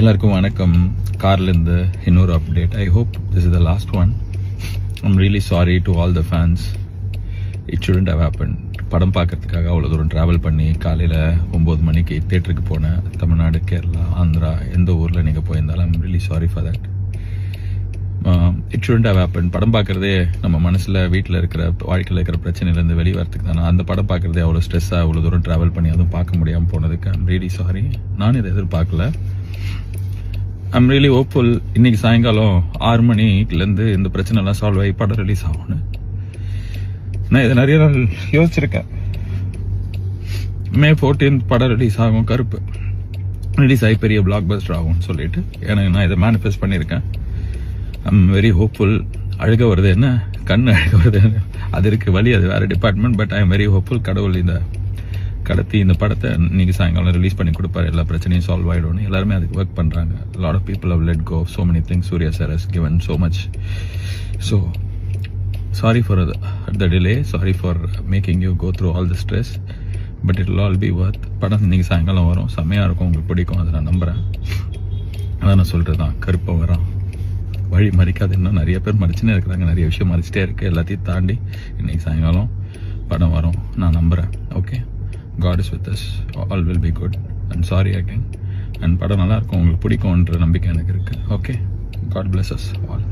எல்லாருக்கும் வணக்கம். கார்லேருந்து இன்னொரு update. I hope this is the last one. I'm really sorry to all the fans. It shouldn't have happen. படம் பார்க்கறதுக்காக அவ்வளோ தூரம் ட்ராவல் பண்ணி காலையில் 9 மணிக்கு தேட்டருக்கு போனேன். தமிழ்நாடு, கேரளா, ஆந்திரா, எந்த ஊரில் நீங்கள் போயிருந்தாலும் I'm really sorry for that. It shouldn't have happen. படம் பார்க்குறதே நம்ம மனசில் வீட்டில் இருக்கிற வாழ்க்கையில் இருக்கிற பிரச்சனையிலேருந்து வெளியே வரத்துக்கு தானே. அந்த படம் பார்க்குறதே அவ்வளோ ஸ்ட்ரெஸ்ஸாக அவ்வளோ தூரம் ட்ராவல் பண்ணி அதுவும் பார்க்க முடியாமல் போனதுக்கு ஐம் ரியலி சாரி. நான் இதை எதிர்பார்க்கல. I'm really hopeful. இன்னைக்கு சாயங்காலம் 6 மணிலேருந்து இந்த பிரச்சனைலாம் சால்வ் ஆகி படம் ரிலீஸ் ஆகும்னு நான் இதை நிறைய நாள் யோசிச்சிருக்கேன். May 14 படம் ரிலீஸ் ஆகும். கருப்பு ரிலீஸ் ஆகி பெரிய பிளாக் பஸ்டர் ஆகும்னு சொல்லிட்டு எனக்கு நான் இதை மேனிஃபெஸ்ட் பண்ணியிருக்கேன். I'm very hopeful. அழுக வருது என்ன, கண் அழுக வருது, அது இருக்கு வழி, அது வேற department. But I am very hopeful. கடவுள் இந்த கடத்தி இந்த படத்தை இன்னைக்கு சாயங்காலம் ரிலீஸ் பண்ணி கொடுப்பாரு. எல்லா பிரச்சனையும் சால்வ் ஆகிடும்னு எல்லாருமே அதுக்கு ஒர்க் பண்ணுறாங்க. Lot of people have let go so many things. Surya sir has given so much. So sorry for the delay. Sorry for making you go through all the stress. But it will all be worth. படம் இன்னைக்கு சாயங்காலம் வரும். செம்மையாக இருக்கும், உங்களுக்கு பிடிக்கும், அதை நான் நம்புகிறேன். அதான் நான் சொல்கிறது தான், கருப்பை வரான் வழி மறிக்காது. இன்னும் நிறைய பேர் மறிச்சுன்னே இருக்கிறாங்க, நிறைய விஷயம் மறிச்சிட்டே இருக்குது. எல்லாத்தையும் தாண்டி இன்னைக்கு சாயங்காலம் படம் வரும், நான் நம்புகிறேன். Okay, God is with us. All will be good. And sorry again. And படம் நல்லா இருக்கும், உங்களுக்கு பிடிக்கும்ன்ற நம்பிக்கை எனக்கு இருக்குது. Okay, God bless us all.